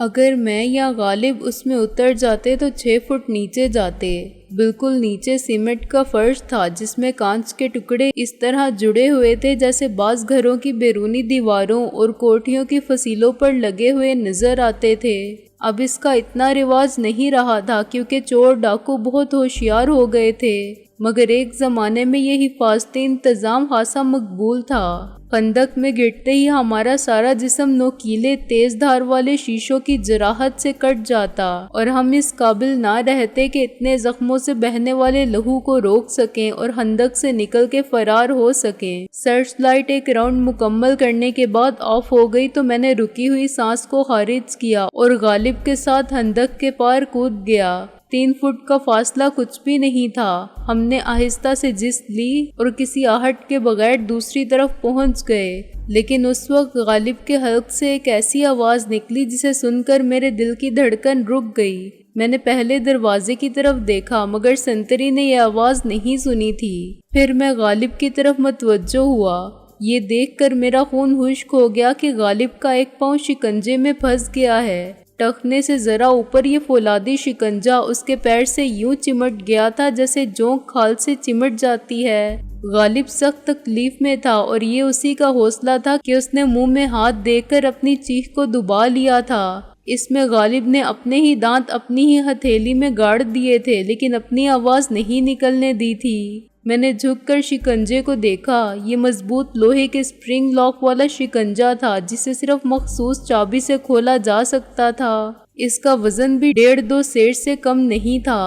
اگر میں یا غالب اس میں اتر جاتے تو 6 فٹ نیچے جاتے۔ بالکل نیچے سیمنٹ کا فرش تھا جس میں کانچ کے ٹکڑے اس طرح جڑے ہوئے تھے جیسے بعض گھروں کی بیرونی دیواروں اور کوٹھیوں کی فصیلوں پر لگے ہوئے نظر آتے تھے۔ اب اس کا اتنا رواج نہیں رہا تھا کیونکہ چور ڈاکو بہت ہوشیار ہو گئے تھے، مگر ایک زمانے میں یہ حفاظتی انتظام خاصا مقبول تھا۔ خندق میں گرتے ہی ہمارا سارا جسم نوکیلے تیز دھار والے شیشوں کی جراحت سے کٹ جاتا اور ہم اس قابل نہ رہتے کہ اتنے زخموں سے بہنے والے لہو کو روک سکیں اور خندق سے نکل کے فرار ہو سکیں۔ سرچ لائٹ ایک راؤنڈ مکمل کرنے کے بعد آف ہو گئی تو میں نے رکی ہوئی سانس کو خارج کیا اور غالب کے ساتھ خندق کے پار کود گیا۔ 3 فٹ کا فاصلہ کچھ بھی نہیں تھا۔ ہم نے آہستہ سے جست لی اور کسی آہٹ کے بغیر دوسری طرف پہنچ گئے، لیکن اس وقت غالب کے حلق سے ایک ایسی آواز نکلی جسے سن کر میرے دل کی دھڑکن رک گئی۔ میں نے پہلے دروازے کی طرف دیکھا مگر سنتری نے یہ آواز نہیں سنی تھی۔ پھر میں غالب کی طرف متوجہ ہوا۔ یہ دیکھ کر میرا خون خشک ہو گیا کہ غالب کا ایک پاؤں شکنجے میں پھنس گیا ہے۔ ٹخنے سے ذرا اوپر یہ فولادی شکنجہ اس کے پیر سے یوں چمٹ گیا تھا جیسے جونک کھال سے چمٹ جاتی ہے۔ غالب سخت تکلیف میں تھا اور یہ اسی کا حوصلہ تھا کہ اس نے منہ میں ہاتھ دے کر اپنی چیخ کو دبا لیا تھا۔ اس میں غالب نے اپنے ہی دانت اپنی ہی ہتھیلی میں گاڑ دیے تھے لیکن اپنی آواز نہیں نکلنے دی تھی۔ میں نے جھک کر شکنجے کو دیکھا۔ یہ مضبوط لوہے کے سپرنگ لاک والا شکنجہ تھا جسے صرف مخصوص چابی سے کھولا جا سکتا تھا۔ اس کا وزن بھی 1.5-2 سیر سے کم نہیں تھا۔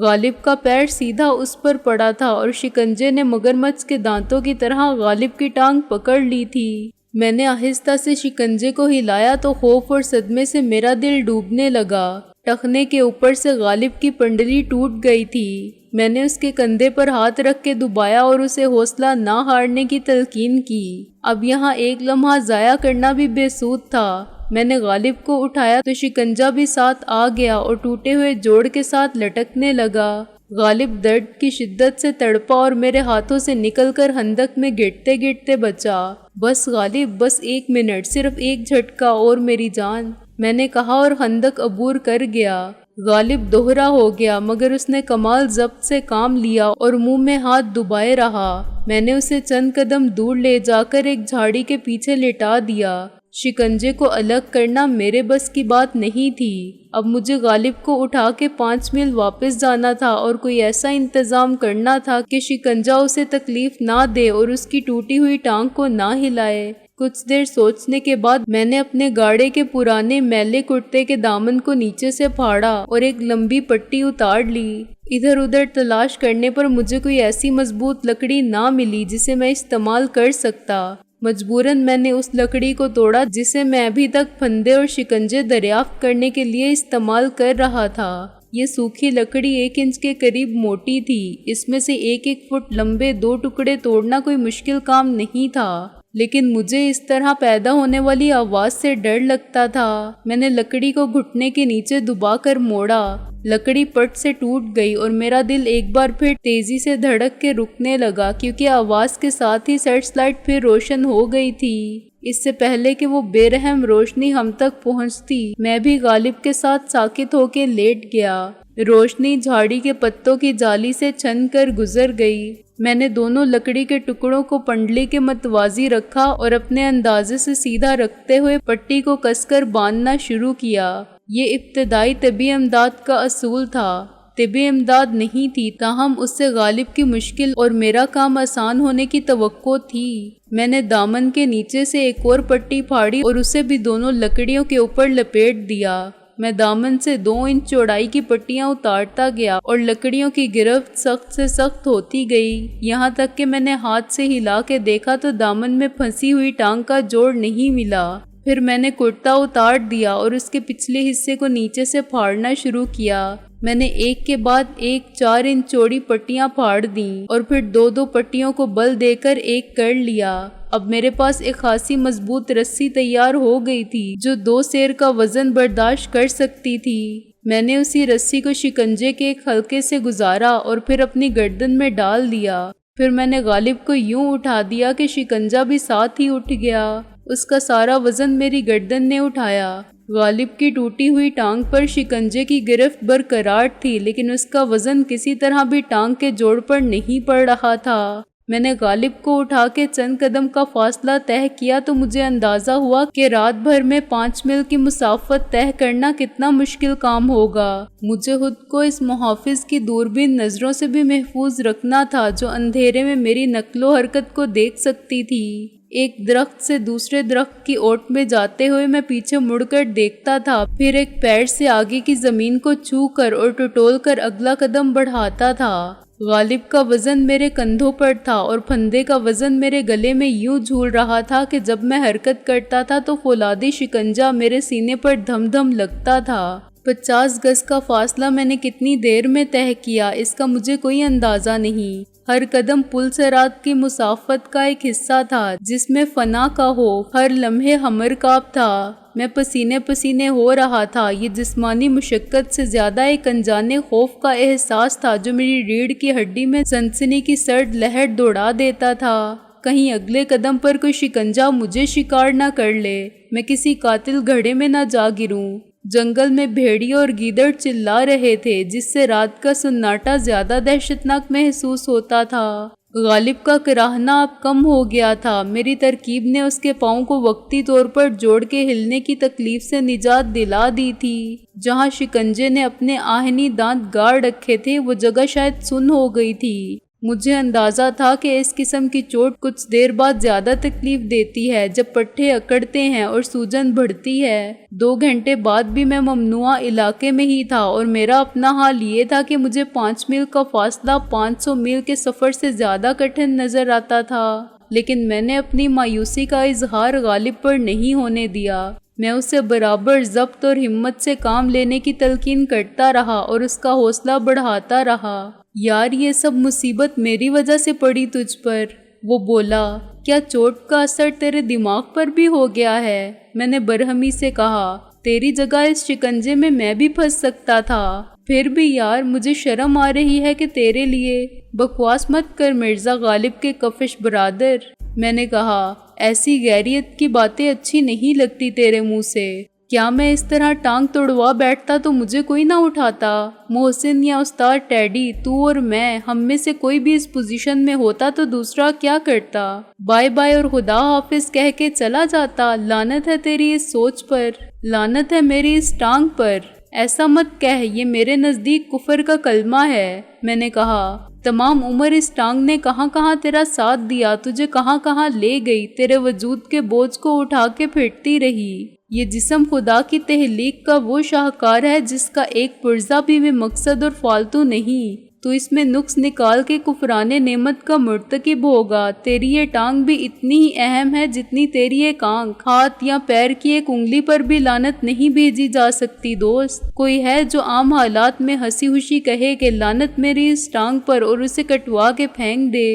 غالب کا پیر سیدھا اس پر پڑا تھا اور شکنجے نے مگرمچھ کے دانتوں کی طرح غالب کی ٹانگ پکڑ لی تھی۔ میں نے آہستہ سے شکنجے کو ہلایا تو خوف اور صدمے سے میرا دل ڈوبنے لگا۔ ٹخنے کے اوپر سے غالب کی پنڈلی ٹوٹ گئی تھی۔ میں نے اس کے کندھے پر ہاتھ رکھ کے دبایا اور اسے حوصلہ نہ ہارنے کی تلقین کی۔ اب یہاں ایک لمحہ ضائع کرنا بھی بے سود تھا۔ میں نے غالب کو اٹھایا تو شکنجہ بھی ساتھ آ گیا اور ٹوٹے ہوئے جوڑ کے ساتھ لٹکنے لگا۔ غالب درد کی شدت سے تڑپا اور میرے ہاتھوں سے نکل کر خندق میں گرتے گرتے بچا۔ بس غالب، بس 1 منٹ، صرف ایک جھٹکا اور میری جان، میں نے کہا اور خندق عبور کر گیا۔ غالب دوہرا ہو گیا مگر اس نے کمال ضبط سے کام لیا اور منہ میں ہاتھ دبائے رہا۔ میں نے اسے چند قدم دور لے جا کر ایک جھاڑی کے پیچھے لٹا دیا۔ شکنجے کو الگ کرنا میرے بس کی بات نہیں تھی۔ اب مجھے غالب کو اٹھا کے 5 میل واپس جانا تھا اور کوئی ایسا انتظام کرنا تھا کہ شکنجہ اسے تکلیف نہ دے اور اس کی ٹوٹی ہوئی ٹانگ کو نہ ہلائے۔ کچھ دیر سوچنے کے بعد میں نے اپنے گاڑے کے پرانے میلے کرتے کے دامن کو نیچے سے پھاڑا اور ایک لمبی پٹی اتار لی۔ ادھر ادھر تلاش کرنے پر مجھے کوئی ایسی مضبوط لکڑی نہ ملی جسے میں استعمال کر سکتا۔ مجبوراً میں نے اس لکڑی کو توڑا جسے میں ابھی تک پھندے اور شکنجے دریافت کرنے کے لیے استعمال کر رہا تھا۔ یہ سوکھی لکڑی 1 انچ کے قریب موٹی تھی۔ اس میں سے 1 فٹ لمبے 2 ٹکڑے توڑنا کوئی مشکل کام نہیں تھا، لیکن مجھے اس طرح پیدا ہونے والی آواز سے ڈر لگتا تھا۔ میں نے لکڑی کو گھٹنے کے نیچے دبا کر موڑا۔ لکڑی پٹ سے ٹوٹ گئی اور میرا دل ایک بار پھر تیزی سے دھڑک کے رکنے لگا کیونکہ آواز کے ساتھ ہی سرچ لائٹ پھر روشن ہو گئی تھی۔ اس سے پہلے کہ وہ بے رحم روشنی ہم تک پہنچتی، میں بھی غالب کے ساتھ ساکت ہو کے لیٹ گیا۔ روشنی جھاڑی کے پتوں کی جالی سے چھن کر گزر گئی۔ میں نے دونوں لکڑی کے ٹکڑوں کو پنڈلی کے متوازی رکھا اور اپنے اندازے سے سیدھا رکھتے ہوئے پٹی کو کس کر باندھنا شروع کیا۔ یہ ابتدائی طبی امداد کا اصول تھا۔ طبی امداد نہیں تھی، تاہم اس سے غالب کی مشکل اور میرا کام آسان ہونے کی توقع تھی۔ میں نے دامن کے نیچے سے ایک اور پٹی پھاڑی اور اسے بھی دونوں لکڑیوں کے اوپر لپیٹ دیا۔ میں دامن سے 2 انچ چوڑائی کی پٹیاں اتارتا گیا اور لکڑیوں کی گرفت سخت سے سخت ہوتی گئی، یہاں تک کہ میں نے ہاتھ سے ہلا کے دیکھا تو دامن میں پھنسی ہوئی ٹانگ کا جوڑ نہیں ملا۔ پھر میں نے کرتا اتار دیا اور اس کے پچھلے حصے کو نیچے سے پھاڑنا شروع کیا۔ میں نے ایک کے بعد ایک 4 انچ چوڑی پٹیاں پھاڑ دیں اور پھر 2 پٹیوں کو بل دے کر ایک کر لیا۔ اب میرے پاس ایک خاصی مضبوط رسی تیار ہو گئی تھی جو 2 سیر کا وزن برداشت کر سکتی تھی۔ میں نے اسی رسی کو شکنجے کے ایک حلقے سے گزارا اور پھر اپنی گردن میں ڈال دیا۔ پھر میں نے غالب کو یوں اٹھا دیا کہ شکنجہ بھی ساتھ ہی اٹھ گیا۔ اس کا سارا وزن میری گردن نے اٹھایا۔ غالب کی ٹوٹی ہوئی ٹانگ پر شکنجے کی گرفت برقرار تھی، لیکن اس کا وزن کسی طرح بھی ٹانگ کے جوڑ پر نہیں پڑ رہا تھا۔ میں نے غالب کو اٹھا کے چند قدم کا فاصلہ طے کیا تو مجھے اندازہ ہوا کہ رات بھر میں 5 میل کی مسافت طے کرنا کتنا مشکل کام ہوگا۔ مجھے خود کو اس محافظ کی دوربین نظروں سے بھی محفوظ رکھنا تھا جو اندھیرے میں میری نقل و حرکت کو دیکھ سکتی تھی۔ ایک درخت سے دوسرے درخت کی اوٹ میں جاتے ہوئے میں پیچھے مڑ کر دیکھتا تھا، پھر ایک پیر سے آگے کی زمین کو چھو کر اور ٹٹول کر اگلا قدم بڑھاتا تھا۔ غالب کا وزن میرے کندھوں پر تھا اور پھندے کا وزن میرے گلے میں یوں جھول رہا تھا کہ جب میں حرکت کرتا تھا تو فولادی شکنجہ میرے سینے پر دھم دھم لگتا تھا۔ 50 گز کا فاصلہ میں نے کتنی دیر میں طے کیا اس کا مجھے کوئی اندازہ نہیں۔ ہر قدم پل صراط کی مسافت کا ایک حصہ تھا جس میں فنا کا خوف ہر لمحے ہمر کعب تھا۔ میں پسینے پسینے ہو رہا تھا۔ یہ جسمانی مشقت سے زیادہ ایک انجانے خوف کا احساس تھا جو میری ریڑھ کی ہڈی میں سنسنی کی سرد لہر دوڑا دیتا تھا۔ کہیں اگلے قدم پر کوئی شکنجہ مجھے شکار نہ کر لے، میں کسی قاتل گھڑے میں نہ جا گروں۔ جنگل میں بھیڑیے اور گیدڑ چلا رہے تھے جس سے رات کا سناٹا زیادہ دہشتناک محسوس ہوتا تھا۔ غالب کا کراہنا اب کم ہو گیا تھا۔ میری ترکیب نے اس کے پاؤں کو وقتی طور پر جوڑ کے ہلنے کی تکلیف سے نجات دلا دی تھی۔ جہاں شکنجے نے اپنے آہنی دانت گاڑ رکھے تھے وہ جگہ شاید سن ہو گئی تھی۔ مجھے اندازہ تھا کہ اس قسم کی چوٹ کچھ دیر بعد زیادہ تکلیف دیتی ہے جب پٹھے اکڑتے ہیں اور سوجن بڑھتی ہے۔ 2 گھنٹے بعد بھی میں ممنوعہ علاقے میں ہی تھا اور میرا اپنا حال یہ تھا کہ مجھے 5 میل کا فاصلہ 500 میل کے سفر سے زیادہ کٹھن نظر آتا تھا، لیکن میں نے اپنی مایوسی کا اظہار غالب پر نہیں ہونے دیا۔ میں اسے برابر ضبط اور ہمت سے کام لینے کی تلقین کرتا رہا اور اس کا حوصلہ بڑھاتا رہا۔ یار یہ سب مصیبت میری وجہ سے پڑی تجھ پر، وہ بولا۔ کیا چوٹ کا اثر تیرے دماغ پر بھی ہو گیا ہے؟ میں نے برہمی سے کہا۔ تیری جگہ اس شکنجے میں میں بھی پھنس سکتا تھا۔ پھر بھی یار مجھے شرم آ رہی ہے کہ تیرے لیے۔ بکواس مت کر مرزا غالب کے کفش برادر، میں نے کہا۔ ایسی غیریت کی باتیں اچھی نہیں لگتی تیرے منہ سے۔ کیا میں اس طرح ٹانگ توڑوا بیٹھتا تو مجھے کوئی نہ اٹھاتا؟ محسن یا استاد ٹیڈی، تو اور میں، ہم میں سے کوئی بھی اس پوزیشن میں ہوتا تو دوسرا کیا کرتا؟ بائے بائے اور خدا حافظ کہہ کے چلا جاتا۔ لعنت ہے تیری اس سوچ پر، لعنت ہے میری اس ٹانگ پر۔ ایسا مت کہہ، یہ میرے نزدیک کفر کا کلمہ ہے، میں نے کہا۔ تمام عمر اس ٹانگ نے کہاں کہاں تیرا ساتھ دیا، تجھے کہاں کہاں لے گئی، تیرے وجود کے بوجھ کو اٹھا کے پھرتی رہی۔ یہ جسم خدا کی تخلیق کا وہ شاہکار ہے جس کا ایک پرزہ بھی بے مقصد اور فالتو نہیں۔ تو اس میں نقص نکال کے کفران نعمت کا مرتکب ہوگا۔ تیری یہ ٹانگ بھی اتنی ہی اہم ہے جتنی تیری ایک آنکھ، ہاتھ یا پیر کی ایک انگلی پر بھی لعنت نہیں بھیجی جا سکتی دوست۔ کوئی ہے جو عام حالات میں ہنسی خوشی کہے کہ لعنت میری اس ٹانگ پر اور اسے کٹوا کے پھینک دے؟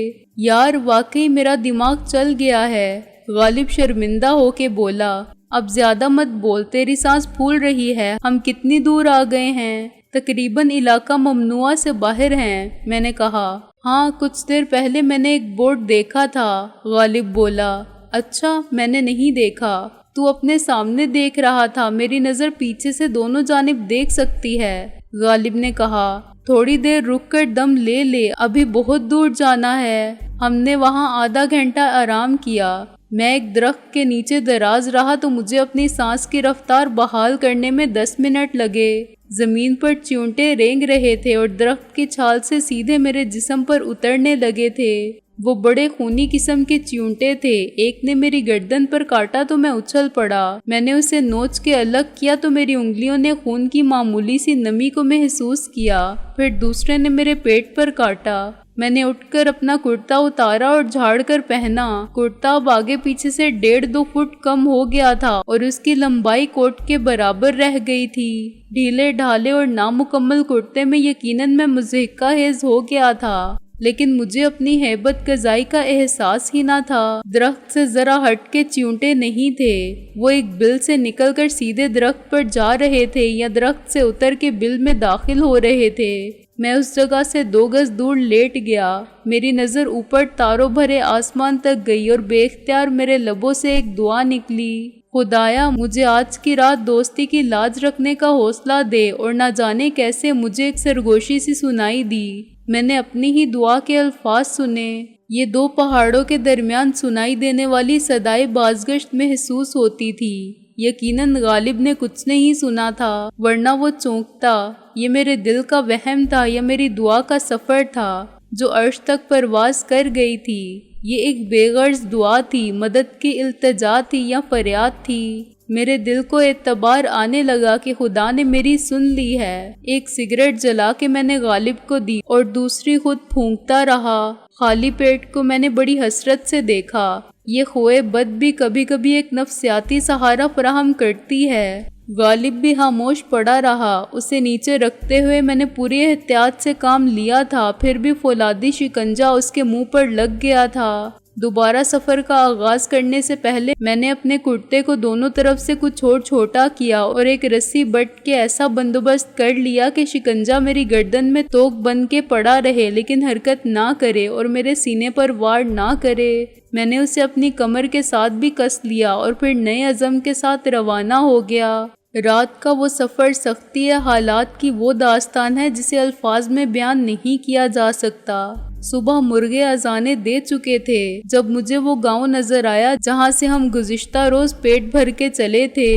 یار واقعی میرا دماغ چل گیا ہے، غالب شرمندہ ہو کے بولا۔ اب زیادہ مت بول، تیری سانس پھول رہی ہے۔ ہم کتنی دور آ گئے ہیں؟ تقریباً علاقہ ممنوعہ سے باہر ہیں، میں نے کہا۔ ہاں کچھ دیر پہلے میں نے ایک بورڈ دیکھا تھا، غالب بولا۔ اچھا، میں نے نہیں دیکھا۔ تو اپنے سامنے دیکھ رہا تھا، میری نظر پیچھے سے دونوں جانب دیکھ سکتی ہے، غالب نے کہا۔ تھوڑی دیر رک کر دم لے لے، ابھی بہت دور جانا ہے۔ ہم نے وہاں آدھا گھنٹہ آرام کیا۔ میں ایک درخت کے نیچے دراز رہا تو مجھے اپنی سانس کی رفتار بحال کرنے میں 10 منٹ لگے۔ زمین پر چیونٹے رینگ رہے تھے اور درخت کی چھال سے سیدھے میرے جسم پر اترنے لگے تھے۔ وہ بڑے خونی قسم کے چیونٹے تھے۔ ایک نے میری گردن پر کاٹا تو میں اچھل پڑا۔ میں نے اسے نوچ کے الگ کیا تو میری انگلیوں نے خون کی معمولی سی نمی کو محسوس کیا۔ پھر دوسرے نے میرے پیٹ پر کاٹا۔ میں نے اٹھ کر اپنا کرتا اتارا اور جھاڑ کر پہنا۔ کرتا اب آگے پیچھے سے 1.5-2 فٹ کم ہو گیا تھا اور اس کی لمبائی کوٹ کے برابر رہ گئی تھی۔ ڈھیلے ڈھالے اور نامکمل کرتے میں یقیناً میں مضحکہ خیز ہو گیا تھا، لیکن مجھے اپنی ہیبت قضائی کا احساس ہی نہ تھا۔ درخت سے ذرا ہٹ کے چیونٹے نہیں تھے، وہ ایک بل سے نکل کر سیدھے درخت پر جا رہے تھے یا درخت سے اتر کے بل میں داخل ہو رہے تھے۔ میں اس جگہ سے 2 گز دور لیٹ گیا۔ میری نظر اوپر تاروں بھرے آسمان تک گئی اور بے اختیار میرے لبوں سے ایک دعا نکلی، خدایا مجھے آج کی رات دوستی کی لاج رکھنے کا حوصلہ دے۔ اور نہ جانے کیسے مجھے ایک سرگوشی سی سنائی دی۔ میں نے اپنی ہی دعا کے الفاظ سنے۔ یہ 2 پہاڑوں کے درمیان سنائی دینے والی صدائے بازگشت محسوس ہوتی تھی۔ یقیناً غالب نے کچھ نہیں سنا تھا، ورنہ وہ چونکتا۔ یہ میرے دل کا وہم تھا یا میری دعا کا سفر تھا جو عرش تک پرواز کر گئی تھی؟ یہ ایک بے غرض دعا تھی، مدد کی التجا تھی یا فریاد تھی؟ میرے دل کو اعتبار آنے لگا کہ خدا نے میری سن لی ہے۔ ایک سگریٹ جلا کے میں نے غالب کو دی اور دوسری خود پھونکتا رہا۔ خالی پیٹ کو میں نے بڑی حسرت سے دیکھا۔ یہ خوئے بد بھی کبھی کبھی ایک نفسیاتی سہارا فراہم کرتی ہے۔ غالب بھی خاموش پڑا رہا۔ اسے نیچے رکھتے ہوئے میں نے پوری احتیاط سے کام لیا تھا، پھر بھی فولادی شکنجا اس کے منہ پر لگ گیا تھا۔ دوبارہ سفر کا آغاز کرنے سے پہلے میں نے اپنے کرتے کو دونوں طرف سے کچھ اور چھوٹا کیا اور ایک رسی بٹ کے ایسا بندوبست کر لیا کہ شکنجا میری گردن میں توق بن کے پڑا رہے لیکن حرکت نہ کرے اور میرے سینے پر وار نہ کرے۔ میں نے اسے اپنی کمر کے ساتھ بھی کس لیا اور پھر نئے عزم کے ساتھ روانہ ہو گیا۔ رات کا وہ سفر سختی حالات کی وہ داستان ہے جسے الفاظ میں بیان نہیں کیا جا سکتا۔ صبح مرغے اذانیں دے چکے تھے جب مجھے وہ گاؤں نظر آیا جہاں سے ہم گزشتہ روز پیٹ بھر کے چلے تھے۔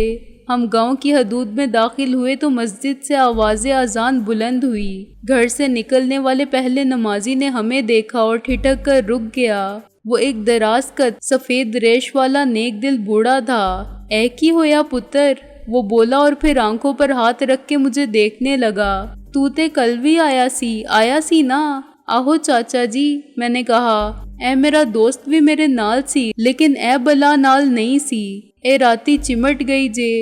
ہم گاؤں کی حدود میں داخل ہوئے تو مسجد سے آواز اذان بلند ہوئی۔ گھر سے نکلنے والے پہلے نمازی نے ہمیں دیکھا اور ٹھٹک کر رک گیا۔ وہ ایک دراز قد سفید ریش والا نیک دل بوڑھا تھا۔ اے کی ہو یا پتر، وہ بولا اور پھر آنکھوں پر ہاتھ رکھ کے مجھے دیکھنے لگا۔ تو تے کل بھی آیا سی نا؟ آہو چاچا جی، میں نے کہا۔ اے میرا دوست بھی میرے نال سی لیکن اے بلا نال نہیں سی۔ اے راتی چمٹ گئی جے۔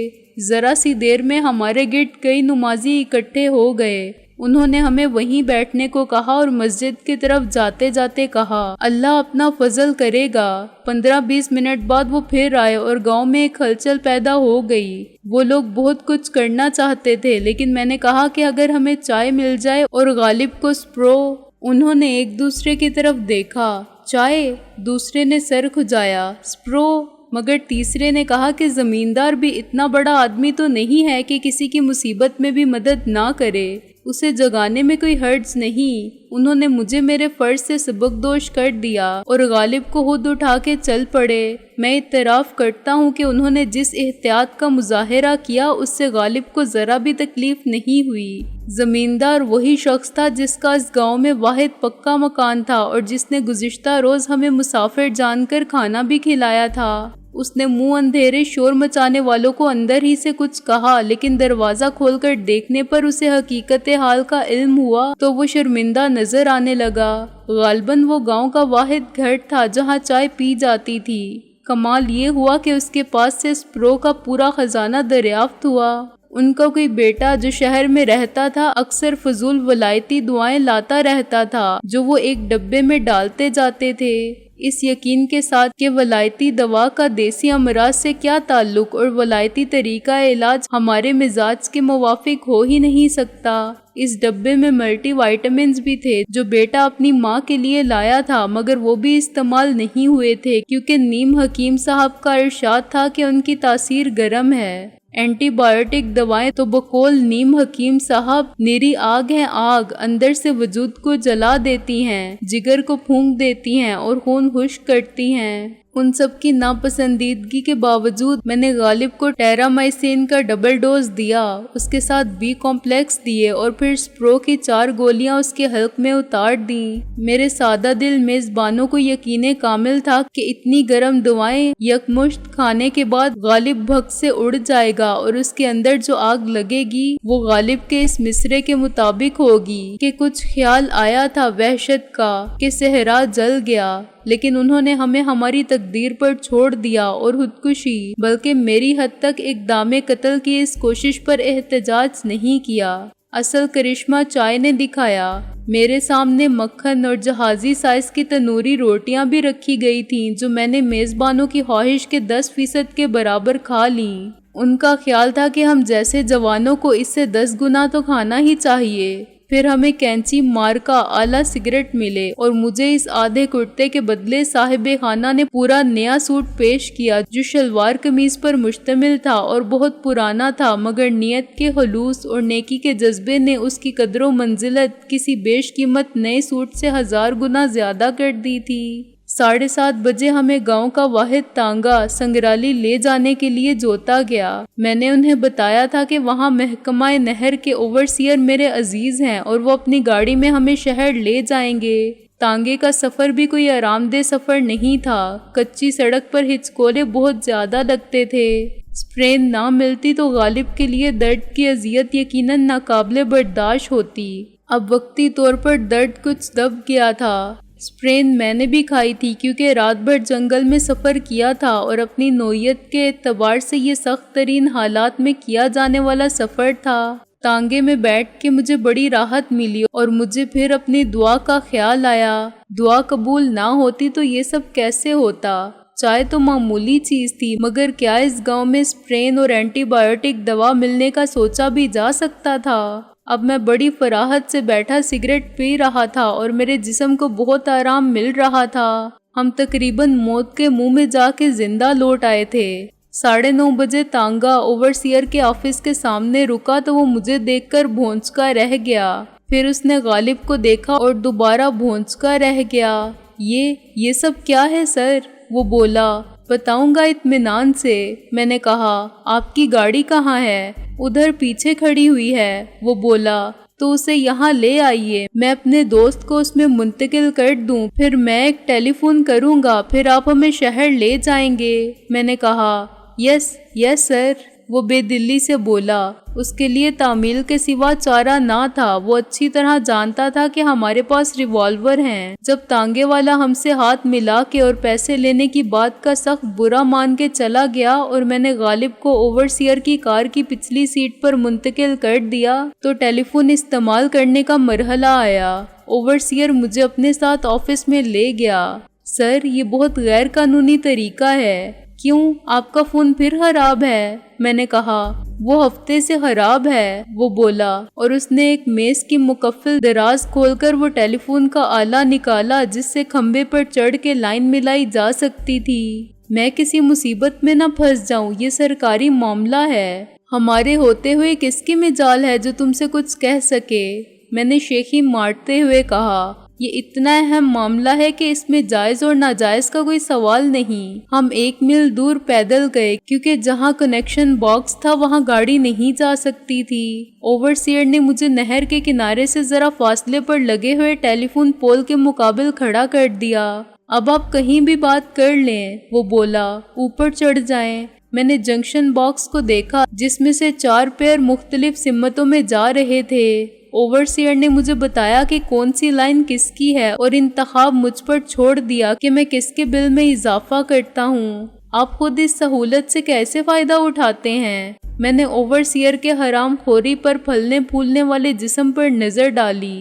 ذرا سی دیر میں ہمارے گرد کئی نمازی اکٹھے ہو گئے۔ انہوں نے ہمیں وہیں بیٹھنے کو کہا اور مسجد کی طرف جاتے جاتے کہا اللہ اپنا فضل کرے گا۔ 15-20 منٹ بعد وہ پھر آئے اور گاؤں میں ایک ہلچل پیدا ہو گئی۔ وہ لوگ بہت کچھ کرنا چاہتے تھے لیکن میں نے کہا کہ اگر ہمیں چائے مل جائے اور غالب کو سپرو۔ انہوں نے ایک دوسرے کی طرف دیکھا۔ چائے؟ دوسرے نے سر کھجایا۔ سپرو؟ مگر تیسرے نے کہا کہ زمیندار بھی اتنا بڑا آدمی تو نہیں ہے کہ کسی کی مصیبت میں بھی مدد نہ کرے، اسے جگانے میں کوئی حرج نہیں۔ انہوں نے مجھے میرے فرض سے سبکدوش کر دیا اور غالب کو خود اٹھا کے چل پڑے۔ میں اعتراف کرتا ہوں کہ انہوں نے جس احتیاط کا مظاہرہ کیا اس سے غالب کو ذرا بھی تکلیف نہیں ہوئی۔ زمیندار وہی شخص تھا جس کا اس گاؤں میں واحد پکا مکان تھا اور جس نے گزشتہ روز ہمیں مسافر جان کر کھانا بھی کھلایا تھا۔ اس نے منہ اندھیرے شور مچانے والوں کو اندر ہی سے کچھ کہا لیکن دروازہ کھول کر دیکھنے پر اسے حقیقت حال کا علم ہوا تو وہ شرمندہ نظر آنے لگا۔ غالباً وہ گاؤں کا واحد گھر تھا جہاں چائے پی جاتی تھی۔ کمال یہ ہوا کہ اس کے پاس سے سپرو کا پورا خزانہ دریافت ہوا۔ ان کا کوئی بیٹا جو شہر میں رہتا تھا اکثر فضول ولایتی دعائیں لاتا رہتا تھا جو وہ ایک ڈبے میں ڈالتے جاتے تھے، اس یقین کے ساتھ کہ ولایتی دوا کا دیسی امراض سے کیا تعلق اور ولایتی طریقہ علاج ہمارے مزاج کے موافق ہو ہی نہیں سکتا۔ اس ڈبے میں ملٹی وائٹامنز بھی تھے جو بیٹا اپنی ماں کے لیے لایا تھا مگر وہ بھی استعمال نہیں ہوئے تھے کیونکہ نیم حکیم صاحب کا ارشاد تھا کہ ان کی تاثیر گرم ہے۔ اینٹی بایوٹک دوائیں تو بقول نیم حکیم صاحب نیری آگ ہیں، آگ اندر سے وجود کو جلا دیتی ہیں، جگر کو پھونک دیتی ہیں اور خون خشک کرتی ہیں۔ ان سب کی ناپسندیدگی کے باوجود میں نے غالب کو ٹیرامائسین کا ڈبل ڈوز دیا، اس کے ساتھ بی کمپلیکس دیے اور پھر سپرو کی 4 گولیاں اس کے حلق میں اتار دیں۔ میرے سادہ دل میزبانوں کو یقین کامل تھا کہ اتنی گرم دوائیں یکمشت کھانے کے بعد غالب بھگ سے اڑ جائے گا اور اس کے اندر جو آگ لگے گی وہ غالب کے اس مصرے کے مطابق ہوگی کہ کچھ خیال آیا تھا وحشت کا کہ صحرا جل گیا، لیکن انہوں نے ہمیں ہماری تقدیر پر چھوڑ دیا اور خودکشی بلکہ میری حد تک اقدام قتل کی اس کوشش پر احتجاج نہیں کیا۔ اصل کرشمہ چائے نے دکھایا۔ میرے سامنے مکھن اور جہازی سائز کی تنوری روٹیاں بھی رکھی گئی تھیں جو میں نے میزبانوں کی خواہش کے 10% کے برابر کھا لیں۔ ان کا خیال تھا کہ ہم جیسے جوانوں کو اس سے 10 گنا تو کھانا ہی چاہیے۔ پھر ہمیں کینچی مارکا اعلیٰ سگریٹ ملے اور مجھے اس آدھے کرتے کے بدلے صاحب خانہ نے پورا نیا سوٹ پیش کیا جو شلوار قمیض پر مشتمل تھا اور بہت پرانا تھا، مگر نیت کے خلوص اور نیکی کے جذبے نے اس کی قدر و منزلت کسی بیش قیمت نئے سوٹ سے 1000 گنا زیادہ کر دی تھی۔ 7:30 بجے ہمیں گاؤں کا واحد تانگا سنگرالی لے جانے کے لیے جوتا گیا۔ میں نے انہیں بتایا تھا کہ وہاں محکمہ نہر کے اوورسیئر میرے عزیز ہیں اور وہ اپنی گاڑی میں ہمیں شہر لے جائیں گے۔ تانگے کا سفر بھی کوئی آرام دہ سفر نہیں تھا، کچی سڑک پر ہچکولے بہت زیادہ لگتے تھے۔ اسپرین نہ ملتی تو غالب کے لیے درد کی اذیت یقیناً ناقابل برداشت ہوتی۔ اب وقتی طور پر درد کچھ دب گیا تھا۔ اسپرین میں نے بھی کھائی تھی کیونکہ رات بھر جنگل میں سفر کیا تھا اور اپنی نوعیت کے اعتبار سے یہ سخت ترین حالات میں کیا جانے والا سفر تھا۔ تانگے میں بیٹھ کے مجھے بڑی راحت ملی اور مجھے پھر اپنی دعا کا خیال آیا۔ دعا قبول نہ ہوتی تو یہ سب کیسے ہوتا؟ چائے تو معمولی چیز تھی، مگر کیا اس گاؤں میں اسپرین اور اینٹی بائیوٹک دوا ملنے کا سوچا بھی جا سکتا تھا؟ اب میں بڑی فراحت سے بیٹھا سگریٹ پی رہا تھا اور میرے جسم کو بہت آرام مل رہا تھا۔ ہم تقریباً موت کے منہ میں جا کے زندہ لوٹ آئے تھے۔ 9:30 بجے تانگا اوورسیئر کے آفس کے سامنے رکا تو وہ مجھے دیکھ کر بھونچکا رہ گیا۔ پھر اس نے غالب کو دیکھا اور دوبارہ بھونچکا رہ گیا۔ یہ سب کیا ہے سر؟ وہ بولا۔ بتاؤں گا اطمینان سے، میں نے کہا۔ آپ کی گاڑی کہاں ہے؟ ادھر پیچھے کھڑی ہوئی ہے، وہ بولا۔ تو اسے یہاں لے آئیے، میں اپنے دوست کو اس میں منتقل کر دوں، پھر میں ایک ٹیلی فون کروں گا، پھر آپ ہمیں شہر لے جائیں گے۔ میں نے کہا یس سر، وہ بے دلی سے بولا۔ اس کے لیے تعمیل کے سوا چارہ نہ تھا، وہ اچھی طرح جانتا تھا کہ ہمارے پاس ریوالور ہیں۔ جب تانگے والا ہم سے ہاتھ ملا کے اور پیسے لینے کی بات کا سخت برا مان کے چلا گیا اور میں نے غالب کو اوورسیئر کی کار کی پچھلی سیٹ پر منتقل کر دیا تو ٹیلی فون استعمال کرنے کا مرحلہ آیا۔ اوورسیئر مجھے اپنے ساتھ آفس میں لے گیا۔ سر، یہ بہت غیر قانونی طریقہ ہے۔ کیوں؟ آپ کا فون پھر خراب ہے؟ میں نے کہا۔ وہ ہفتے سے خراب ہے، وہ بولا، اور اس نے ایک میز کی مقفل دراز کھول کر وہ ٹیلی فون کا آلہ نکالا جس سے کھمبے پر چڑھ کے لائن ملائی جا سکتی تھی۔ میں کسی مصیبت میں نہ پھنس جاؤں، یہ سرکاری معاملہ ہے۔ ہمارے ہوتے ہوئے کس کی مجال ہے جو تم سے کچھ کہہ سکے؟ میں نے شیخی مارتے ہوئے کہا۔ یہ اتنا اہم معاملہ ہے کہ اس میں جائز اور ناجائز کا کوئی سوال نہیں۔ ہم 1 میل دور پیدل گئے کیونکہ جہاں کنیکشن باکس تھا وہاں گاڑی نہیں جا سکتی تھی۔ اوورسیئر نے مجھے نہر کے کنارے سے ذرا فاصلے پر لگے ہوئے ٹیلی فون پول کے مقابل کھڑا کر دیا۔ اب آپ کہیں بھی بات کر لیں، وہ بولا، اوپر چڑھ جائیں۔ میں نے جنکشن باکس کو دیکھا جس میں سے 4 پیر مختلف سمتوں میں جا رہے تھے۔ اوورسیئر نے مجھے بتایا کہ کون سی لائن کس کی ہے اور انتخاب مجھ پر چھوڑ دیا کہ میں کس کے بل میں اضافہ کرتا ہوں۔ آپ خود اس سہولت سے کیسے فائدہ اٹھاتے ہیں؟ میں نے اوورسیئر کے حرام خوری پر پھلنے پھولنے والے جسم پر نظر ڈالی۔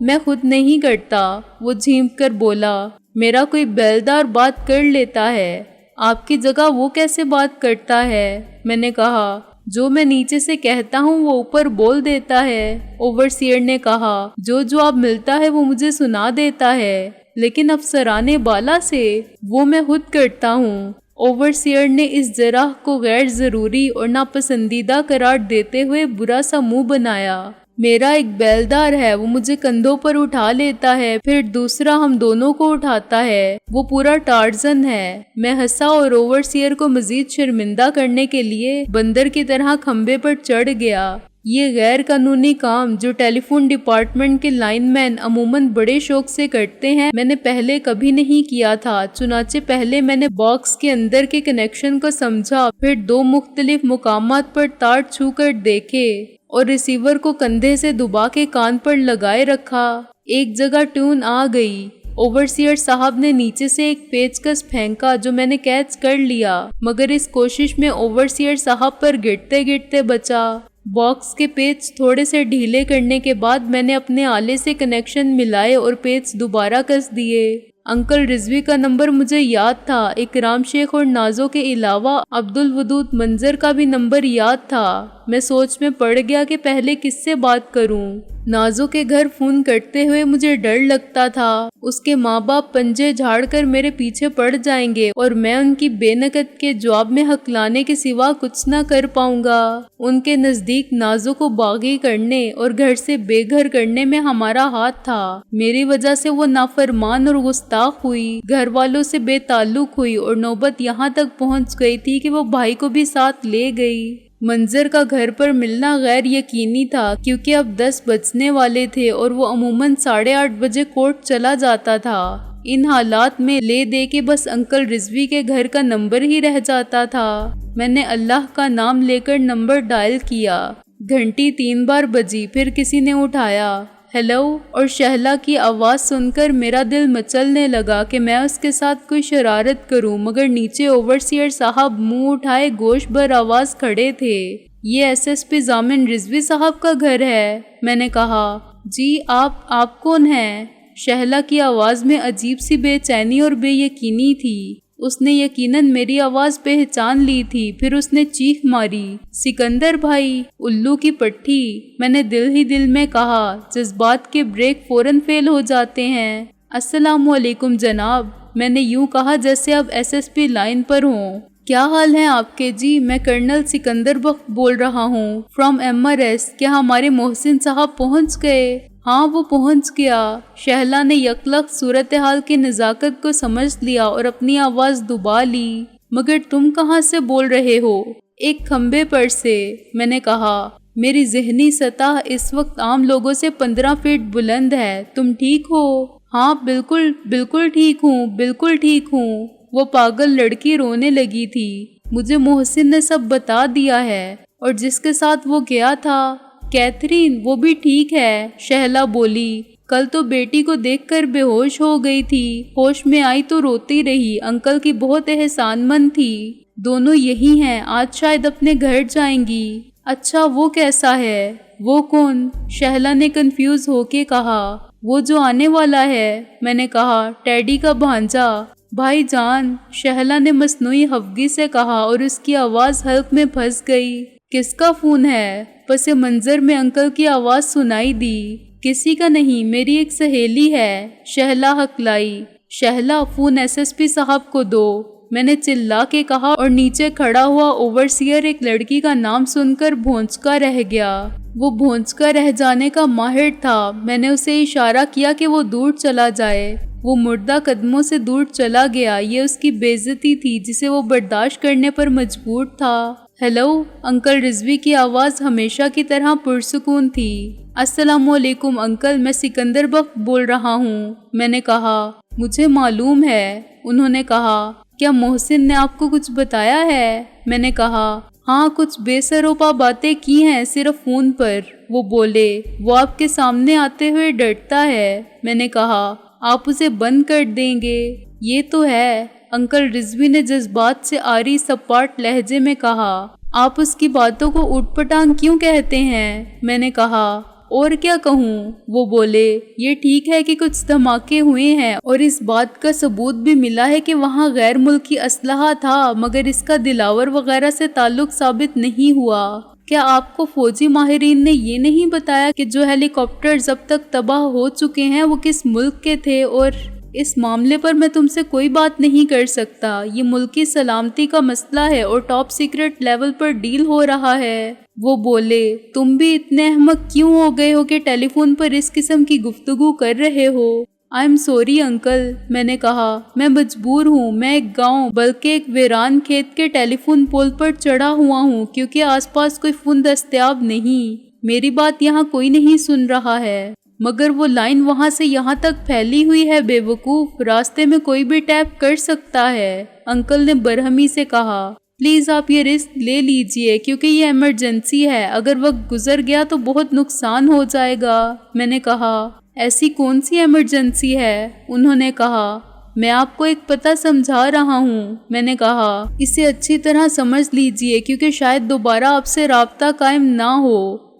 میں خود نہیں کرتا، وہ جھینک کر بولا۔ میرا کوئی بیلدار بات کر لیتا ہے۔ آپ کی جگہ وہ کیسے بات کرتا ہے؟ میں نے کہا۔ جو میں نیچے سے کہتا ہوں وہ اوپر بول دیتا ہے، اوورسیئر نے کہا۔ جو جواب ملتا ہے وہ مجھے سنا دیتا ہے، لیکن افسرانے بالا سے وہ میں خود کرتا ہوں۔ اوورسیئر نے اس جرح کو غیر ضروری اور ناپسندیدہ قرار دیتے ہوئے برا سا منہ بنایا۔ میرا ایک بیلدار ہے، وہ مجھے کندھوں پر اٹھا لیتا ہے، پھر دوسرا ہم دونوں کو اٹھاتا ہے، وہ پورا ٹارزن ہے۔ میں ہنسا اور اوورسیئر کو مزید شرمندہ کرنے کے لیے بندر کی طرح کھمبے پر چڑھ گیا۔ یہ غیر قانونی کام جو ٹیلی فون ڈپارٹمنٹ کے لائن مین عموماً بڑے شوق سے کرتے ہیں میں نے پہلے کبھی نہیں کیا تھا، چنانچہ پہلے میں نے باکس کے اندر کے کنیکشن کو سمجھا، پھر 2 مختلف مقامات پر تار چھو کر دیکھے اور ریسیور کو کندھے سے دبا کے کان پر لگائے رکھا۔ ایک جگہ ٹیون آ گئی۔ اوورسیئر صاحب نے نیچے سے ایک پیچکس پھینکا جو میں نے کیچ کر لیا، مگر اس کوشش میں اوورسیئر صاحب پر گرتے گرتے بچا۔ باکس کے پیچ تھوڑے سے ڈھیلے کرنے کے بعد میں نے اپنے آلے سے کنیکشن ملائے اور پیچ دوبارہ کس دیے۔ انکل رضوی کا نمبر مجھے یاد تھا، اکرام شیخ اور نازو کے علاوہ عبدالودود منظر کا بھی نمبر یاد تھا۔ میں سوچ میں پڑ گیا کہ پہلے کس سے بات کروں۔ نازو کے گھر فون کرتے ہوئے مجھے ڈر لگتا تھا، اس کے ماں باپ پنجے جھاڑ کر میرے پیچھے پڑ جائیں گے اور میں ان کی بے نکت کے جواب میں ہکلانے کے سوا کچھ نہ کر پاؤں گا۔ ان کے نزدیک نازو کو باغی کرنے اور گھر سے بے گھر کرنے میں ہمارا ہاتھ تھا۔ میری وجہ سے وہ نافرمان اور گستاخ ہوئی، گھر والوں سے بے تعلق ہوئی اور نوبت یہاں تک پہنچ گئی تھی کہ وہ بھائی کو بھی ساتھ لے گئی۔ منظر کا گھر پر ملنا غیر یقینی تھا کیونکہ اب 10 بجنے والے تھے اور وہ عموماً 8:30 بجے کورٹ چلا جاتا تھا۔ ان حالات میں لے دے کے بس انکل رضوی کے گھر کا نمبر ہی رہ جاتا تھا۔ میں نے اللہ کا نام لے کر نمبر ڈائل کیا، گھنٹی 3 بار بجی، پھر کسی نے اٹھایا، ہیلو، اور شہلا کی آواز سن کر میرا دل مچلنے لگا کہ میں اس کے ساتھ کوئی شرارت کروں، مگر نیچے اوورسیئر صاحب منہ اٹھائے گوش بر آواز کھڑے تھے۔ یہ SSP ضامن رضوی صاحب کا گھر ہے؟ میں نے کہا۔ جی، آپ کون ہیں؟ شہلا کی آواز میں عجیب سی بے چینی اور بے یقینی تھی۔ اس نے یقیناً میری آواز پہچان لی تھی، پھر اس نے چیخ ماری، سکندر بھائی، الو کی پٹھی۔ میں نے دل ہی دل میں کہا، جذبات کے بریک فوراً فیل ہو جاتے ہیں۔ السلام علیکم جناب، میں نے یوں کہا جیسے اب SSP لائن پر ہوں۔ کیا حال ہیں آپ کے؟ جی، میں کرنل سکندر بخت بول رہا ہوں، فرام MRS۔ کیا ہمارے محسن صاحب پہنچ گئے؟ ہاں، وہ پہنچ گیا۔ شہلا نے یکلخت صورتحال کی نزاکت کو سمجھ لیا اور اپنی آواز دبا لی۔ مگر تم کہاں سے بول رہے ہو؟ ایک کھمبے پر سے، میں نے کہا۔ میری ذہنی سطح اس وقت عام لوگوں سے 15 فٹ بلند ہے۔ تم ٹھیک ہو؟ ہاں، بالکل ٹھیک ہوں، بالکل ٹھیک ہوں۔ وہ پاگل لڑکی رونے لگی تھی۔ مجھے محسن نے سب بتا دیا ہے، اور جس کے ساتھ وہ گیا تھا، کیتھرین، وہ بھی ٹھیک ہے، شہلا بولی۔ کل تو بیٹی کو دیکھ کر بے ہوش ہو گئی تھی، ہوش میں آئی تو روتی رہی، انکل کی بہت احسان مند تھی۔ دونوں یہی ہیں، آج شاید اپنے گھر جائیں گی۔ اچھا، وہ کیسا ہے؟ وہ کون؟ شہلا نے کنفیوز ہو کے کہا۔ وہ جو آنے والا ہے، میں نے کہا، ٹیڈی کا بھانجا۔ بھائی جان، شہلا نے مصنوعی خفگی سے کہا اور اس کی آواز حلق میں پھنس گئی۔ کس کا فون ہے؟ پس منظر میں انکل کی آواز سنائی دی۔ کسی کا نہیں، میری ایک سہیلی ہے، شہلا ہکلائی۔ شہلا، فون SSP صاحب کو دو، میں نے چلا کے کہا، اور نیچے کھڑا ہوا اوورسیئر ایک لڑکی کا نام سن کر بھونچکا رہ گیا۔ وہ بھونچکا رہ جانے کا ماہر تھا۔ میں نے اسے اشارہ کیا کہ وہ دور چلا جائے۔ وہ مردہ قدموں سے دور چلا گیا۔ یہ اس کی بے عزتی تھی جسے وہ برداشت کرنے پر مجبور تھا۔ ہیلو، انکل رضوی کی آواز ہمیشہ کی طرح پرسکون تھی۔ السلام علیکم انکل، میں سکندر بخت بول رہا ہوں، میں نے کہا۔ مجھے معلوم ہے، انہوں نے کہا۔ کیا محسن نے آپ کو کچھ بتایا ہے؟ میں نے کہا، ہاں، کچھ بے سروپا باتیں کی ہیں، صرف فون پر۔ وہ بولے، وہ آپ کے سامنے آتے ہوئے ڈرتا ہے۔ میں نے کہا، آپ اسے بند کر دیں گے؟ یہ تو ہے، انکل رضوی نے جذبات سے آری سپاٹ لہجے میں کہا۔ آپ اس کی باتوں کو اوٹ پٹانگ کیوں کہتے ہیں؟ میں نے کہا، اور کیا کہوں؟ وہ بولے، یہ ٹھیک ہے کہ کچھ دھماکے ہوئے ہیں اور اس بات کا ثبوت بھی ملا ہے کہ وہاں غیر ملکی اسلحہ تھا، مگر اس کا دلاور وغیرہ سے تعلق ثابت نہیں ہوا۔ کیا آپ کو فوجی ماہرین نے یہ نہیں بتایا کہ جو ہیلی کاپٹرز اب تک تباہ ہو چکے ہیں وہ کس ملک کے تھے؟ اور اس معاملے پر میں تم سے کوئی بات نہیں کر سکتا، یہ ملکی سلامتی کا مسئلہ ہے اور ٹاپ سیکرٹ لیول پر ڈیل ہو رہا ہے۔ وہ بولے، تم بھی اتنے احمق کیوں ہو گئے ہو کہ ٹیلی فون پر اس قسم کی گفتگو کر رہے ہو؟ آئی ایم سوری انکل، میں نے کہا، میں مجبور ہوں، میں ایک گاؤں بلکہ ایک ویران کھیت کے ٹیلی فون پول پر چڑھا ہوا ہوں کیونکہ آس پاس کوئی فون دستیاب نہیں، میری بات یہاں کوئی نہیں سن رہا ہے۔ مگر وہ لائن وہاں سے یہاں تک پھیلی ہوئی ہے بے وقوف، راستے میں کوئی بھی ٹیپ کر سکتا ہے، انکل نے برہمی سے کہا۔ پلیز آپ یہ رسک لے لیجئے کیونکہ یہ ایمرجنسی ہے، اگر وقت گزر گیا تو بہت نقصان ہو جائے گا۔ میں نے کہا، ایسی کون سی ایمرجنسی ہے؟ انہوں نے کہا، میں آپ کو ایک پتہ سمجھا رہا ہوں۔ میں نے کہا، اسے اچھی طرح سمجھ لیجئے کیونکہ شاید دوبارہ آپ سے رابطہ قائم نہ ہو۔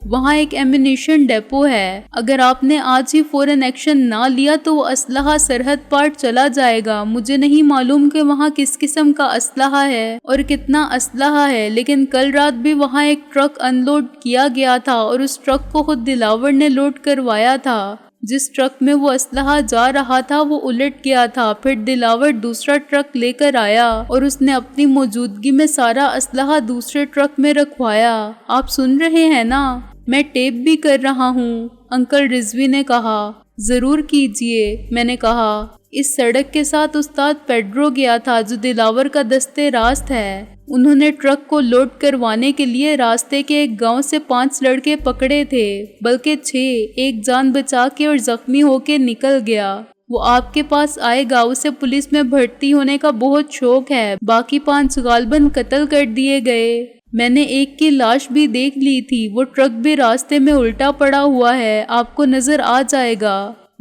وہاں ایک ایمونیشن ڈیپو ہے، اگر آپ نے آج ہی فوراً ایکشن نہ لیا تو وہ اسلحہ سرحد پار چلا جائے گا۔ مجھے نہیں معلوم کہ وہاں کس قسم کا اسلحہ ہے اور کتنا اسلحہ ہے، لیکن کل رات بھی وہاں ایک ٹرک ان لوڈ کیا گیا تھا اور اس ٹرک کو خود دلاور نے لوڈ کروایا تھا۔ جس ٹرک میں وہ اسلحہ جا رہا تھا وہ الٹ گیا تھا، پھر دلاور دوسرا ٹرک لے کر آیا اور اس نے اپنی موجودگی میں سارا اسلحہ دوسرے ٹرک میں رکھوایا۔ آپ سن رہے ہیں نا؟ میں ٹیپ بھی کر رہا ہوں، انکل رضوی نے کہا۔ ضرور کیجئے، میں نے کہا۔ اس سڑک کے ساتھ استاد پیڈرو گیا تھا جو دلاور کا دستے راست ہے۔ انہوں نے ٹرک کو لوڈ کروانے کے لیے راستے کے ایک گاؤں سے 5 لڑکے پکڑے تھے، بلکہ 6، ایک جان بچا کے اور زخمی ہو کے نکل گیا۔ وہ آپ کے پاس آئے گا، اسے پولیس میں بھرتی ہونے کا بہت شوق ہے۔ باقی 5 غالباً قتل کر دیے گئے۔ میں نے ایک کی لاش بھی دیکھ لی تھی، وہ ٹرک بھی راستے میں الٹا پڑا ہوا ہے، آپ کو نظر آ جائے گا۔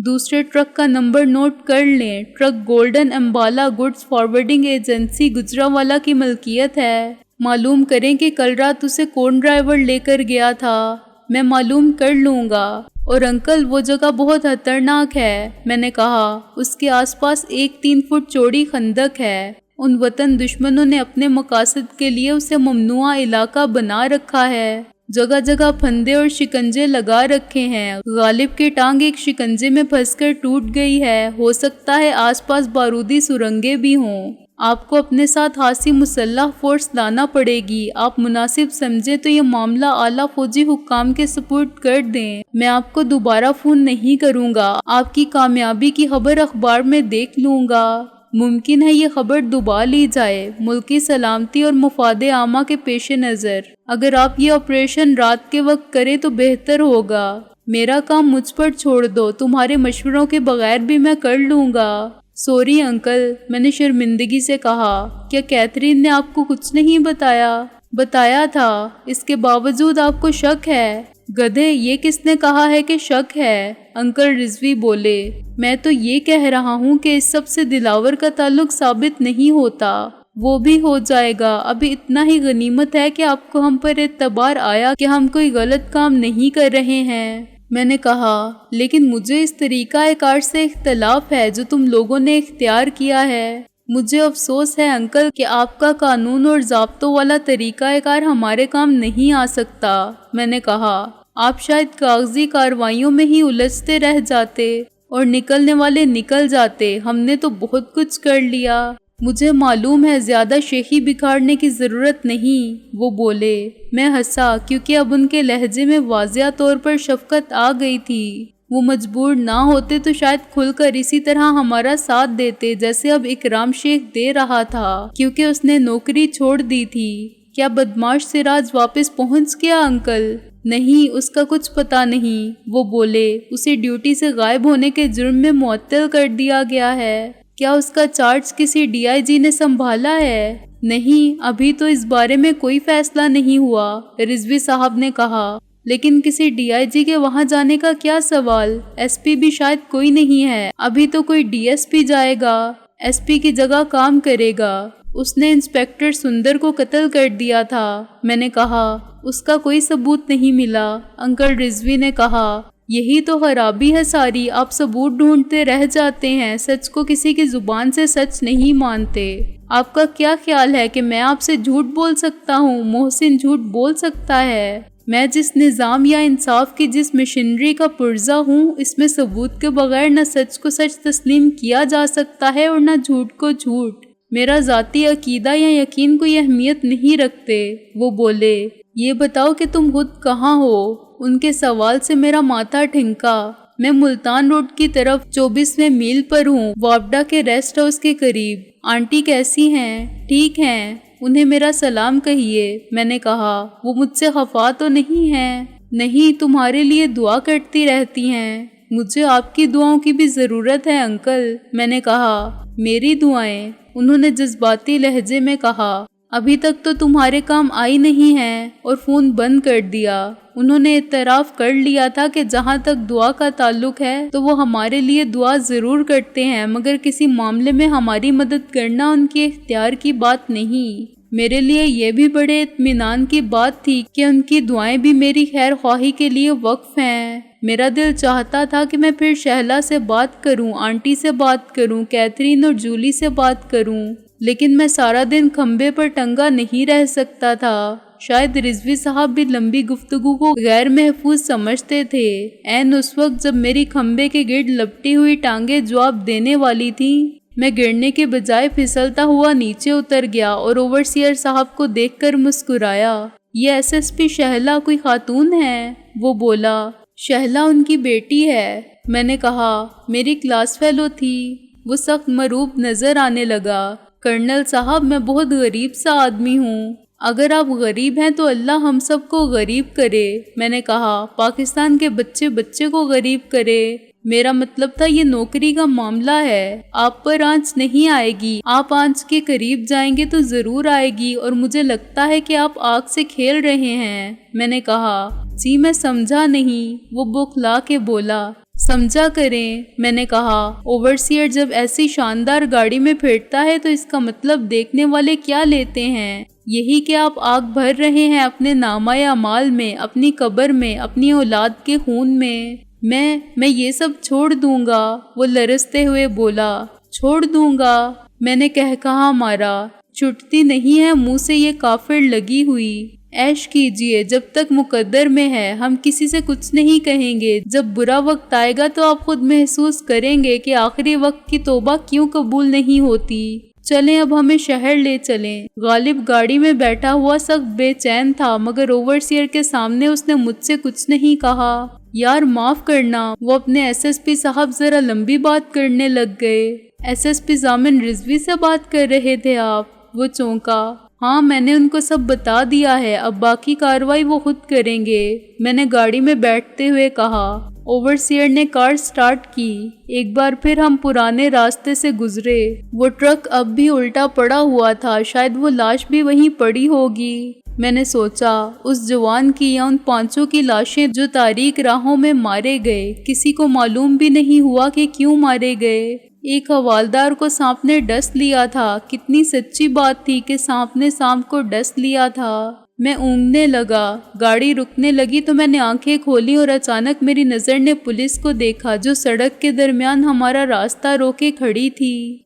دوسرے ٹرک کا نمبر نوٹ کر لیں، truck golden Ambala goods forwarding agency Gujranwala کی ملکیت ہے۔ معلوم کریں کہ کل رات اسے کون ڈرائیور لے کر گیا تھا۔ میں معلوم کر لوں گا۔ اور انکل وہ جگہ بہت خطرناک ہے، میں نے کہا۔ اس کے آس پاس ایک 3 فٹ چوڑی خندق ہے۔ ان وطن دشمنوں نے اپنے مقاصد کے لیے اسے ممنوعہ علاقہ بنا رکھا ہے۔ جگہ جگہ پھندے اور شکنجے لگا رکھے ہیں۔ غالب کی ٹانگ ایک شکنجے میں پھنس کر ٹوٹ گئی ہے، ہو سکتا ہے آس پاس بارودی سرنگیں بھی ہوں۔ آپ کو اپنے ساتھ خاصی مسلح فورس لانا پڑے گی۔ آپ مناسب سمجھے تو یہ معاملہ اعلیٰ فوجی حکام کے سپرد کر دیں۔ میں آپ کو دوبارہ فون نہیں کروں گا، آپ کی کامیابی کی خبر اخبار میں دیکھ لوں گا۔ ممکن ہے یہ خبر دبا لی جائے، ملکی سلامتی اور مفاد عامہ کے پیش نظر۔ اگر آپ یہ آپریشن رات کے وقت کریں تو بہتر ہوگا۔ میرا کام مجھ پر چھوڑ دو، تمہارے مشوروں کے بغیر بھی میں کر لوں گا۔ سوری انکل، میں نے شرمندگی سے کہا۔ کیا کیتھرین نے آپ کو کچھ نہیں بتایا؟ بتایا تھا، اس کے باوجود آپ کو شک ہے؟ گدھے، یہ کس نے کہا ہے کہ شک ہے؟ انکل رضوی بولے۔ میں تو یہ کہہ رہا ہوں کہ اس سب سے دلاور کا تعلق ثابت نہیں ہوتا۔ وہ بھی ہو جائے گا، ابھی اتنا ہی غنیمت ہے کہ آپ کو ہم پر اعتبار آیا کہ ہم کوئی غلط کام نہیں کر رہے ہیں۔ میں نے کہا، لیکن مجھے اس طریقہ کار سے اختلاف ہے جو تم لوگوں نے اختیار کیا ہے۔ مجھے افسوس ہے انکل کہ آپ کا قانون اور ضابطوں والا طریقہ کار ہمارے کام نہیں آ سکتا۔ میں نے کہا، آپ شاید کاغذی کارروائیوں میں ہی الجھتے رہ جاتے اور نکلنے والے نکل جاتے، ہم نے تو بہت کچھ کر لیا۔ مجھے معلوم ہے زیادہ شیخی بکھارنے کی ضرورت نہیں، وہ بولے۔ میں ہنسا کیونکہ اب ان کے لہجے میں واضح طور پر شفقت آ گئی تھی۔ وہ مجبور نہ ہوتے تو شاید کھل کر اسی طرح ہمارا ساتھ دیتے جیسے اب اکرام شیخ دے رہا تھا، کیونکہ اس نے نوکری چھوڑ دی تھی۔ کیا بدماش سراج واپس پہنچ گیا انکل؟ نہیں، اس کا کچھ پتہ نہیں، وہ بولے۔ اسے ڈیوٹی سے غائب ہونے کے جرم میں معطل کر دیا گیا ہے۔ کیا اس کا چارج کسی DIG نے سنبھالا ہے؟ نہیں، ابھی تو اس بارے میں کوئی فیصلہ نہیں ہوا، رضوی صاحب نے کہا۔ لیکن کسی DIG کے وہاں جانے کا کیا سوال؟ SP بھی شاید کوئی نہیں ہے، ابھی تو کوئی DSP جائے گا، SP کی جگہ کام کرے گا۔ اس نے انسپیکٹر سندر کو قتل کر دیا تھا، میں نے کہا۔ اس کا کوئی ثبوت نہیں ملا، انکل رضوی نے کہا۔ یہی تو خرابی ہے ساری، آپ ثبوت ڈھونڈتے رہ جاتے ہیں، سچ کو کسی کی زبان سے سچ نہیں مانتے۔ آپ کا کیا خیال ہے کہ میں آپ سے جھوٹ بول سکتا ہوں؟ محسن جھوٹ بول سکتا ہے؟ میں جس نظام یا انصاف کی جس مشینری کا پرزا ہوں، اس میں ثبوت کے بغیر نہ سچ کو سچ تسلیم کیا جا سکتا ہے اور نہ جھوٹ کو جھوٹ۔ میرا ذاتی عقیدہ یا یقین کوئی اہمیت نہیں رکھتے، وہ بولے۔ یہ بتاؤ کہ تم خود کہاں ہو؟ ان کے سوال سے میرا ماتھا ٹھنکا۔ میں ملتان روڈ کی طرف 24ویں میل پر ہوں، وابڈا کے ریسٹ ہاؤس کے قریب۔ آنٹی کیسی ہیں؟ ٹھیک ہیں، انہیں میرا سلام کہیے، میں نے کہا۔ وہ مجھ سے خفا تو نہیں ہیں؟ نہیں، تمہارے لیے دعا کرتی رہتی ہیں۔ مجھے آپ کی دعاؤں کی بھی ضرورت ہے انکل، میں نے کہا۔ میری دعائیں؟ انہوں نے جذباتی لہجے میں کہا۔ ابھی تک تو تمہارے کام آئی نہیں ہیں، اور فون بند کر دیا۔ انہوں نے اعتراف کر لیا تھا کہ جہاں تک دعا کا تعلق ہے تو وہ ہمارے لیے دعا ضرور کرتے ہیں، مگر کسی معاملے میں ہماری مدد کرنا ان کے اختیار کی بات نہیں۔ میرے لیے یہ بھی بڑے اطمینان کی بات تھی کہ ان کی دعائیں بھی میری خیر خواہی کے لیے وقف ہیں۔ میرا دل چاہتا تھا کہ میں پھر شہلا سے بات کروں، آنٹی سے بات کروں، کیتھرین اور جولی سے بات کروں، لیکن میں سارا دن کھمبے پر ٹنگا نہیں رہ سکتا تھا۔ شاید رضوی صاحب بھی لمبی گفتگو کو غیر محفوظ سمجھتے تھے۔ عین اس وقت جب میری کھمبے کے گرد لپٹی ہوئی ٹانگیں جواب دینے والی تھیں، میں گرنے کے بجائے پھسلتا ہوا نیچے اتر گیا اور اوورسیئر صاحب کو دیکھ کر مسکرایا۔ یہ ایس ایس پی شہلا کوئی خاتون ہے؟ وہ بولا۔ شہلا ان کی بیٹی ہے۔ میں نے کہا، میری کلاس فیلو تھی۔ وہ سخت مرعوب نظر آنے لگا۔ کرنل صاحب، میں بہت غریب سا آدمی ہوں۔ اگر آپ غریب ہیں تو اللہ ہم سب کو غریب کرے۔ میں نے کہا، پاکستان کے بچے بچے کو غریب کرے۔ میرا مطلب تھا یہ نوکری کا معاملہ ہے، آپ پر آنچ نہیں آئے گی، آپ آنچ کے قریب جائیں گے تو ضرور آئے گی، اور مجھے لگتا ہے کہ آپ آگ سے کھیل رہے ہیں۔ میں نے کہا، جی میں سمجھا نہیں۔ وہ بوکھلا کے بولا، سمجھا کریں۔ میں نے کہا، اوورسیئر جب ایسی شاندار گاڑی میں پھرتا ہے تو اس کا مطلب دیکھنے والے کیا لیتے ہیں؟ یہی کہ آپ آگ بھر رہے ہیں اپنے نامہ اعمال میں، اپنی قبر میں، اپنی اولاد کے خون میں۔ میں یہ سب چھوڑ دوں گا۔ وہ لرزتے ہوئے بولا، چھوڑ دوں گا؟ میں نے کہا مارا، چھٹتی نہیں ہے منہ سے یہ کافر لگی ہوئی۔ عیش کیجئے جب تک مقدر میں ہے، ہم کسی سے کچھ نہیں کہیں گے۔ جب برا وقت آئے گا تو آپ خود محسوس کریں گے کہ آخری وقت کی توبہ کیوں قبول نہیں ہوتی۔ چلیں اب ہمیں شہر لے چلیں۔ غالب گاڑی میں بیٹھا ہوا سخت بے چین تھا، مگر اوورسیئر کے سامنے اس نے مجھ سے کچھ نہیں کہا۔ یار معاف کرنا، وہ اپنے ایس ایس پی صاحب ذرا لمبی بات کرنے لگ گئے۔ ایس ایس پی ضامن رضوی سے بات کر رہے تھے آپ؟ وہ چونکا۔ ہاں، میں نے ان کو سب بتا دیا ہے، اب باقی کارروائی وہ خود کریں گے۔ میں نے گاڑی میں بیٹھتے ہوئے کہا۔ اوورسیئر نے کار سٹارٹ کی۔ ایک بار پھر ہم پرانے راستے سے گزرے۔ وہ ٹرک اب بھی الٹا پڑا ہوا تھا، شاید وہ لاش بھی وہیں پڑی ہوگی۔ میں نے سوچا، اس جوان کی یا ان پانچوں کی لاشیں جو تاریک راہوں میں مارے گئے، کسی کو معلوم بھی نہیں ہوا کہ کیوں مارے گئے۔ ایک حوالدار کو سانپ نے ڈس لیا تھا۔ کتنی سچی بات تھی کہ سانپ نے سانپ کو ڈس لیا تھا۔ میں اونگنے لگا۔ گاڑی رکنے لگی تو میں نے آنکھیں کھولی اور اچانک میری نظر نے پولیس کو دیکھا جو سڑک کے درمیان ہمارا راستہ روکے کھڑی تھی۔